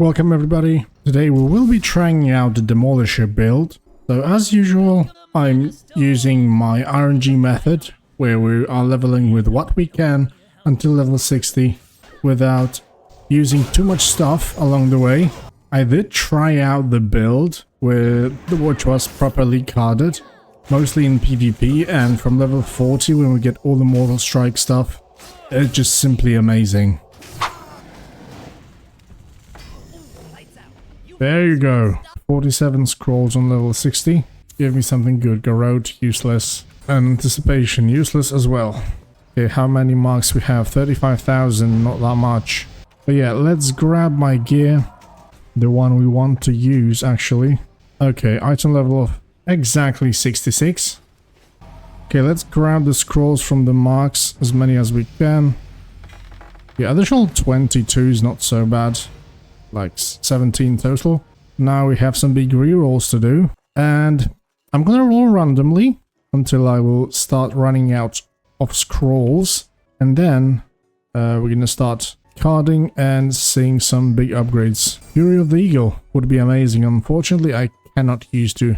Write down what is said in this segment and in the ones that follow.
Welcome everybody. Today we will be trying out the Demolisher build. So as usual, I'm using my RNG method, where we are leveling with what we can until level 60 without using too much stuff along the way. I did try out the build which was properly carded, mostly in PvP, and from level 40 when we get all the Mortal Strike stuff, it's just simply amazing. There you go. 47 scrolls on level 60. Give me something good. Garrote, useless. And Anticipation, useless as well. Okay, how many marks we have? 35,000, not that much. But yeah, let's grab my gear. The one we want to use, actually. Okay, item level of exactly 66. Okay, let's grab the scrolls from the marks, as many as we can. Yeah, additional 22 is not so bad. Like 17 total. Now we have some big rerolls to do, and I'm gonna roll randomly until I will start running out of scrolls, and then we're gonna start carding and seeing some big upgrades. Fury of the Eagle would be amazing. Unfortunately, I cannot use to...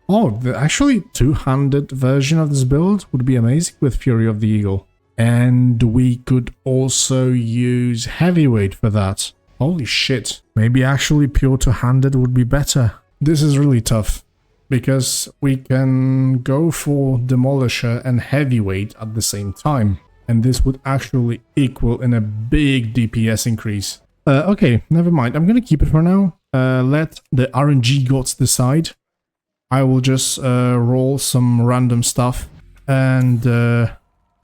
Oh, the actually 200 version of this build would be amazing with Fury of the Eagle. And we could also use Heavyweight for that. Holy shit. Maybe actually pure two-handed would be better. This is really tough, because we can go for Demolisher and Heavyweight at the same time. And this would actually equal in a big DPS increase. Okay, never mind. I'm gonna keep it for now. Let the RNG gods decide. I will just roll some random stuff, and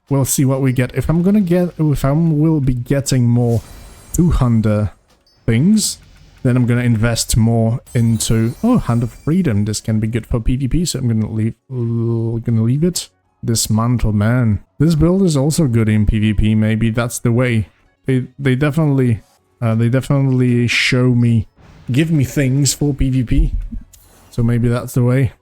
we'll see what we get. If I will be getting more 200 things, then I'm gonna invest more into Hand of Freedom. This can be good for PvP, so I'm gonna leave it. Dismantle, man. This build is also good in PvP. Maybe that's the way. They definitely give me things for PvP. So maybe that's the way.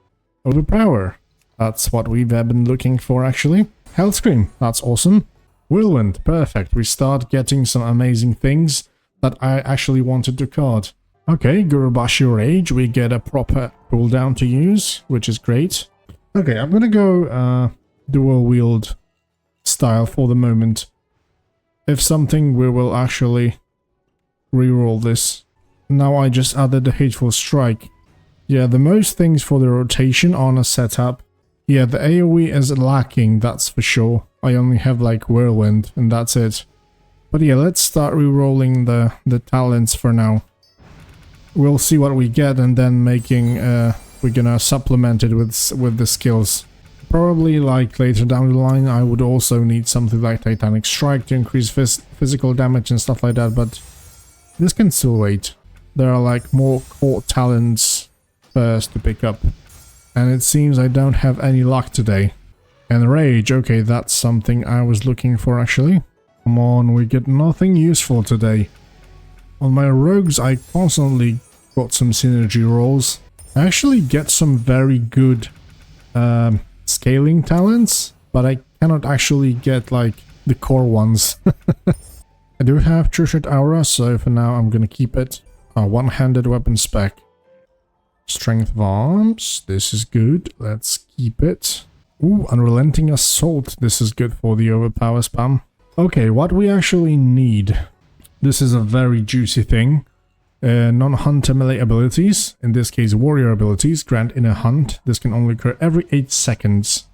Overpower. That's what we've been looking for, actually. Hellscream. That's awesome. Whirlwind. Perfect. We start getting some amazing things that I actually wanted to card. Okay, Gurubashi Rage. We get a proper cooldown to use, which is great. Okay, I'm gonna go dual wield style for the moment. If something, we will actually reroll this. Now I just added the Hateful Strike. Yeah, the most things for the rotation on a setup. Yeah, the AoE is lacking, that's for sure. I only have like Whirlwind, and that's it. But yeah, let's start re-rolling the talents for now. We'll see what we get, and then we're gonna supplement it with the skills. Probably like later down the line, I would also need something like Titanic Strike to increase physical damage and stuff like that, but this can still wait. There are like more core talents first to pick up. And it seems I don't have any luck today. And Rage, okay, that's something I was looking for actually. Come on, we get nothing useful today. On my rogues, I constantly got some synergy rolls. I actually get some very good scaling talents, but I cannot actually get like the core ones. I do have True Shot Aura, so for now I'm gonna keep it. One-handed weapon spec. Strength of Arms, this is good, let's keep it. Ooh, Unrelenting Assault, this is good for the overpower spam. Okay, what we actually need. This is a very juicy thing. Non-hunter melee abilities, in this case warrior abilities, grant in a hunt. This can only occur every 8 seconds.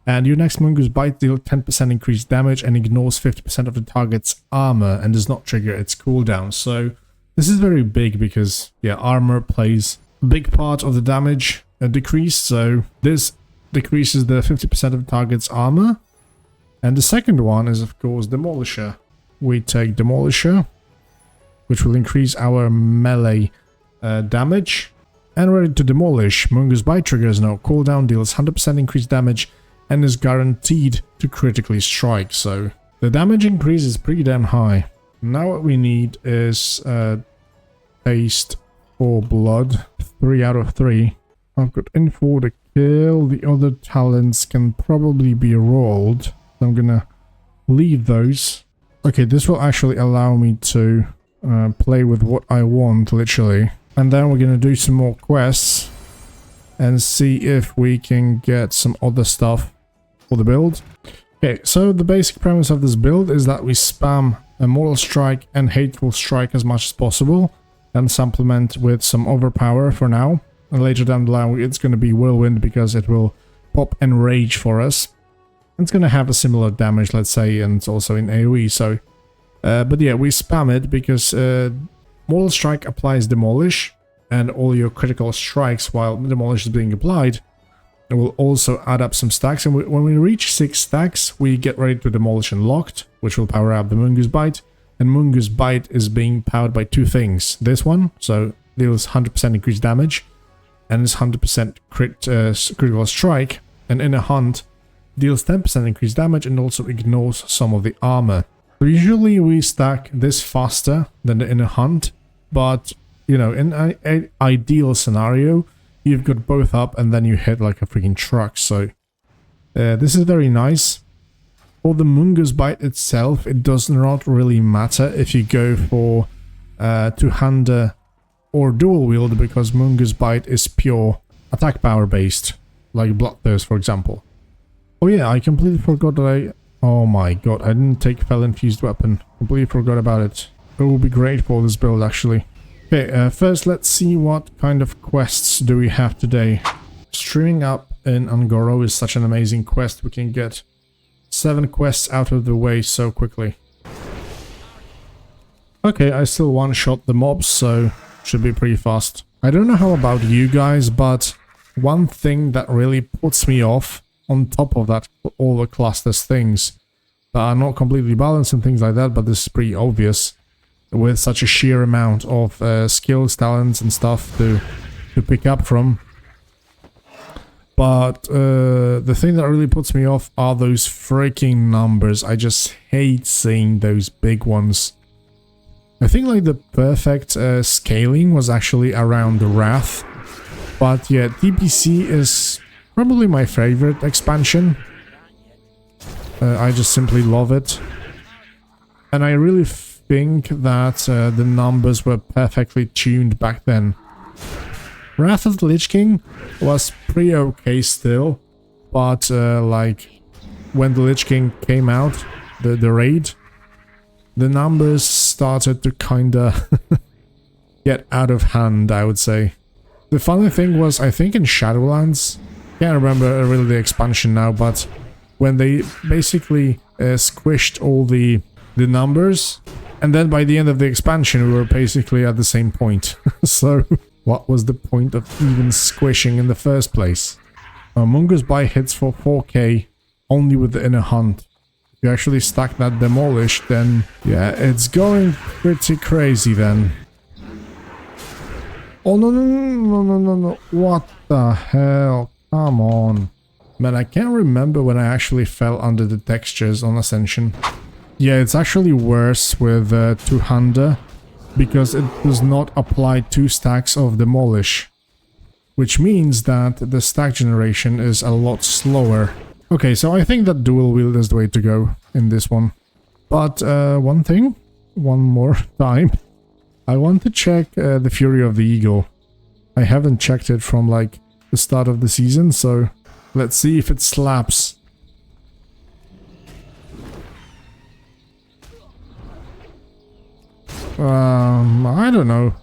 And your next Mongoose Bite deals 10% increased damage and ignores 50% of the target's armor and does not trigger its cooldown. So this is very big because, yeah, armor plays a big part of the damage decrease. So this decreases the 50% of the target's armor. And the second one is, of course, Demolisher. We take Demolisher, which will increase our melee damage. And ready to demolish. Mongoose Bite triggers no cooldown, deals 100% increased damage, and is guaranteed to critically strike. So the damage increase is pretty damn high. Now what we need is Taste for Blood. 3 out of 3. I've got info to kill. The other talents can probably be rolled. So I'm gonna leave those. Okay, this will actually allow me to play with what I want, literally. And then we're gonna do some more quests and see if we can get some other stuff for the build. Okay, so the basic premise of this build is that we spam a Mortal Strike and Hateful Strike as much as possible, and supplement with some Overpower for now. And later down the line it's going to be Whirlwind because it will pop Enrage for us. And it's going to have a similar damage, let's say, and it's also in AoE, so... but yeah, we spam it because Mortal Strike applies Demolish, and all your critical strikes while Demolish is being applied, it will also add up some stacks, and when we reach 6 stacks, we get ready to Demolish Unlocked, which will power up the Mungus Bite, and Mungus Bite is being powered by 2 things. This one, so deals 100% increased damage, and is 100% critical strike, and in a hunt, deals 10% increased damage and also ignores some of the armor. So usually we stack this faster than in a hunt, but, you know, in an ideal scenario, you've got both up and then you hit like a freaking truck, so this is very nice. For the Mungus Bite itself, it does not really matter if you go for two-hander or dual wield, because Mungus Bite is pure attack power based, like Bloodthirst for example. Oh yeah, I completely forgot that oh my god, I didn't take Fel Infused Weapon. Completely forgot about it. It will be great for this build actually. Okay, first let's see what kind of quests do we have today. Streaming up in Angoro is such an amazing quest. We can get 7 quests out of the way so quickly. Okay, I still one-shot the mobs, so should be pretty fast. I don't know how about you guys, but one thing that really puts me off, on top of that, all the clusters things that are not completely balanced and things like that, but this is pretty obvious, with such a sheer amount of skills, talents and stuff to pick up from. But the thing that really puts me off are those freaking numbers. I just hate seeing those big ones. I think like the perfect scaling was actually around the Wrath. But yeah, TPC is probably my favorite expansion. I just simply love it. And I really think that the numbers were perfectly tuned back then. Wrath of the Lich King was pretty okay still, but like when the Lich King came out, the raid, the numbers started to kinda get out of hand, I would say. The funny thing was, I think in Shadowlands, can't remember really the expansion now, but when they basically squished all the numbers, and then by the end of the expansion we were basically at the same point. So what was the point of even squishing in the first place? Mungus Bite hits for 4k only with the inner hunt. If you actually stack that Demolish, then yeah, it's going pretty crazy then. Oh no no no no no no, what the hell? Come on. Man, I can't remember when I actually fell under the textures on Ascension. Yeah, it's actually worse with two-hander, because it does not apply 2 stacks of Demolish, which means that the stack generation is a lot slower. Okay, so I think that dual wield is the way to go in this one. But one thing, one more time, I want to check the Fury of the Eagle. I haven't checked it from like the start of the season, so let's see if it slaps. I don't know.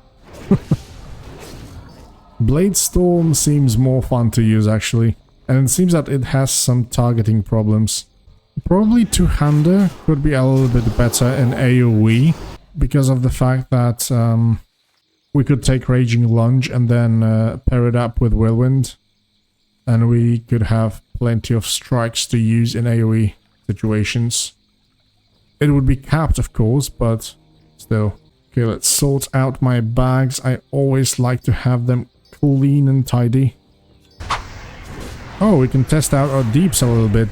Blade Storm seems more fun to use actually, and it seems that it has some targeting problems. Probably two-hander could be a little bit better in AoE, because of the fact that we could take Raging Lunge and then pair it up with Whirlwind, and we could have plenty of strikes to use in AoE situations. It would be capped of course, but still. Okay, let's sort out my bags. I always like to have them clean and tidy. Oh, we can test out our deeps a little bit.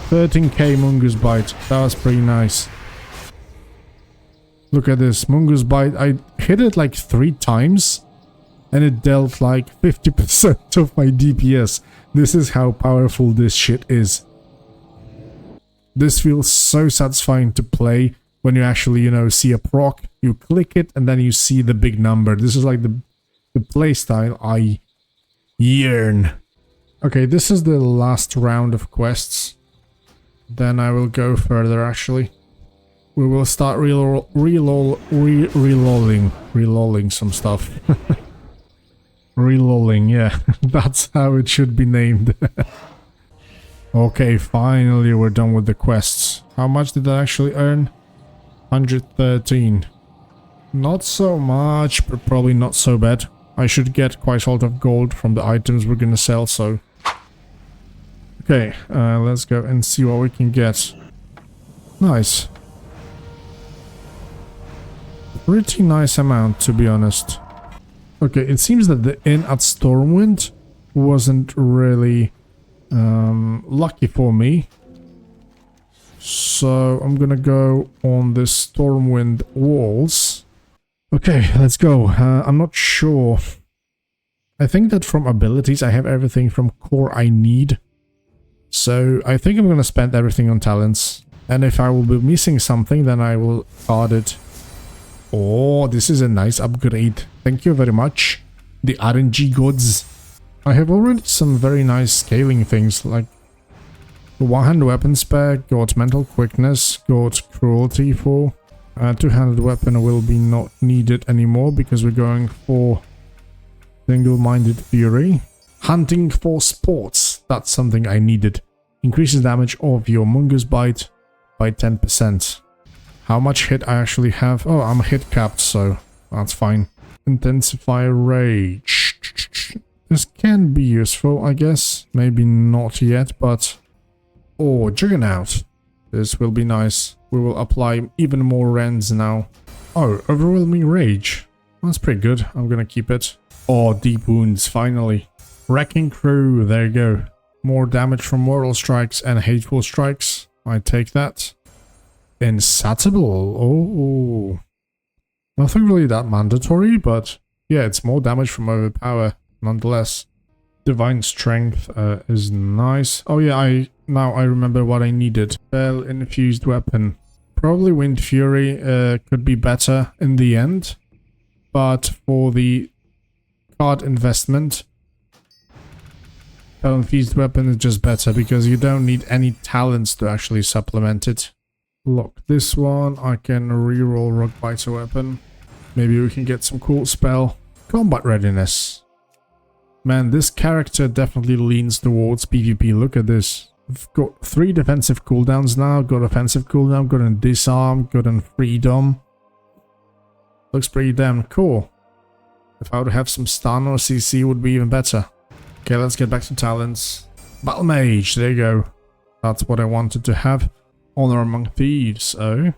13k Mungus Bite. That was pretty nice. Look at this. Mungus Bite. I hit it like 3 times and it dealt like 50% of my DPS. This is how powerful this shit is. This feels so satisfying to play when you actually, you know, see a proc, you click it, and then you see the big number. This is like the playstyle I yearn. Okay, this is the last round of quests. Then I will go further, actually. We will start relolling some stuff. Relolling, yeah. That's how it should be named. Okay, finally we're done with the quests. How much did I actually earn? 113. Not so much, but probably not so bad. I should get quite a lot of gold from the items we're gonna sell, so... Okay, let's go and see what we can get. Nice. Pretty nice amount, to be honest. Okay, it seems that the inn at Stormwind wasn't really lucky for me. So I'm gonna go on the Stormwind walls. Okay, let's go. I'm not sure. I think that from abilities I have everything from core I need. So I think I'm gonna spend everything on talents. And if I will be missing something, then I will card it. Oh, this is a nice upgrade. Thank you very much. The RNG gods. I have already some very nice scaling things, like the one-handed weapon spec, got mental quickness, got cruelty for. Two-handed weapon will be not needed anymore because we're going for single-minded fury. Hunting for sports, that's something I needed. Increases damage of your Mungus bite by 10%. How much hit I actually have? Oh, I'm hit capped, so that's fine. Intensify rage. This can be useful, I guess. Maybe not yet, but... Oh, Juggernaut. This will be nice. We will apply even more rends now. Oh, overwhelming rage. That's pretty good. I'm gonna keep it. Oh, deep wounds, finally. Wrecking crew, there you go. More damage from mortal strikes and hateful strikes. I take that. Insatiable. Oh. Nothing really that mandatory, but yeah, it's more damage from overpower nonetheless. Divine strength is nice. Oh yeah, now I remember what I needed. Spell infused weapon. Probably Wind Fury could be better in the end, but for the card investment, spell infused weapon is just better because you don't need any talents to actually supplement it. Lock this one. I can reroll Rock Biter weapon. Maybe we can get some cool spell. Combat readiness. Man, this character definitely leans towards PvP. Look at this. We've got 3 defensive cooldowns now. Got offensive cooldown, got a disarm, got a freedom. Looks pretty damn cool. If I would have some stun or CC, would be even better. Okay, let's get back to talents. Battle Mage, there you go. That's what I wanted to have. Honor Among Thieves, oh.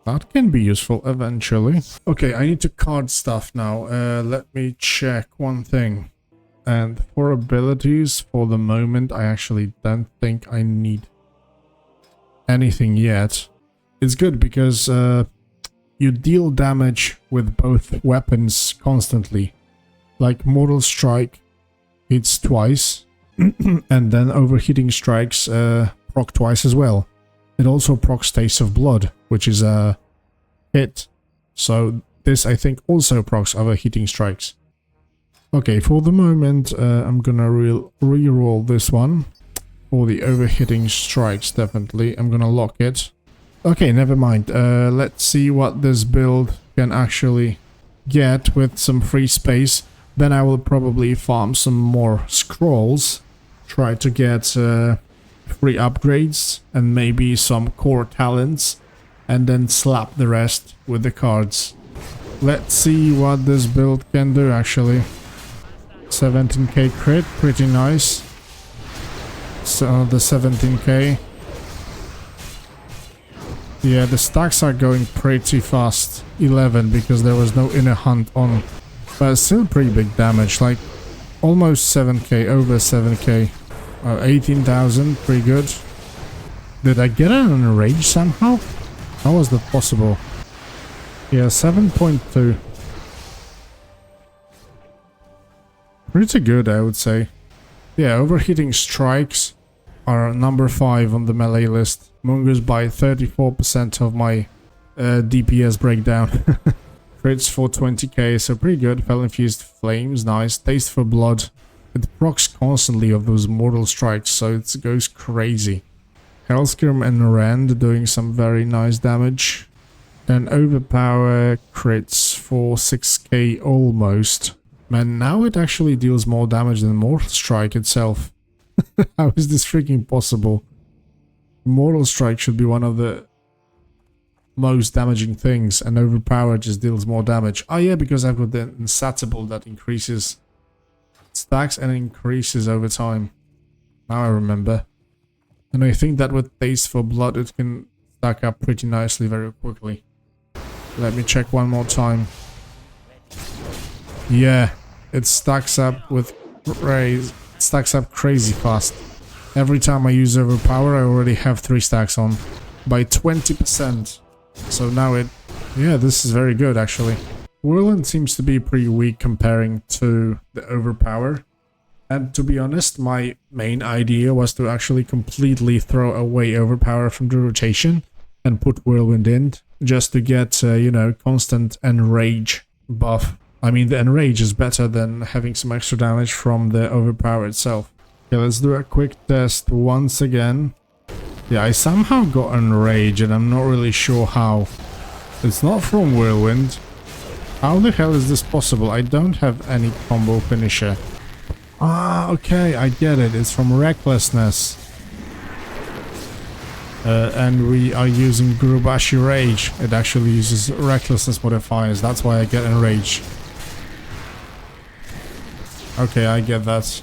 That can be useful eventually. Okay, I need to card stuff now. Let me check one thing. And for abilities, for the moment, I actually don't think I need anything yet. It's good because you deal damage with both weapons constantly. Like Mortal Strike hits twice, and then Overheating Strikes proc twice as well. It also procs Taste of Blood, which is a hit. So this, I think, also procs Overheating Strikes. Okay, for the moment, I'm gonna re-roll this one. For the Overheating Strikes, definitely. I'm gonna lock it. Okay, never mind. Let's see what this build can actually get with some free space. Then I will probably farm some more scrolls. Try to get free upgrades and maybe some core talents. And then slap the rest with the cards. Let's see what this build can do actually. 17k crit, pretty nice. So the 17k. Yeah, the stacks are going pretty fast. 11 because there was no inner hunt on. But still pretty big damage, like almost 7k, over 7k. 18,000, pretty good. Did I get it on a rage somehow? How was that possible? Yeah, 7.2. Pretty good, I would say. Yeah, Overheating Strikes are number 5 on the melee list. Mongoose by 34% of my DPS breakdown. Crits for 20k, so pretty good. Fell Infused Flames, nice. Taste for Blood. It procs constantly of those mortal strikes, so it goes crazy. Hellscream and Rend doing some very nice damage. And Overpower crits for 6k almost. Man, now it actually deals more damage than Mortal Strike itself. How is this freaking possible? Mortal Strike should be one of the most damaging things, and Overpower just deals more damage. Oh yeah, because I've got the Insatiable that increases stacks and increases over time. Now I remember. And I think that with Taste for Blood it can stack up pretty nicely very quickly. Let me check one more time. Yeah, it stacks up with stacks up crazy fast. Every time I use Overpower I already have 3 stacks on by 20%. So now yeah, this is very good actually. Whirlwind seems to be pretty weak comparing to the Overpower. And to be honest, my main idea was to actually completely throw away Overpower from the rotation and put Whirlwind in, just to get, you know, constant Enrage buff. I mean, the Enrage is better than having some extra damage from the Overpower itself. Okay, let's do a quick test once again. Yeah, I somehow got Enrage and I'm not really sure how. It's not from Whirlwind. How the hell is this possible? I don't have any combo finisher. Ah, okay, I get it. It's from Recklessness. And we are using Gurubashi Rage. It actually uses Recklessness modifiers. That's why I get Enraged. Okay, I get that.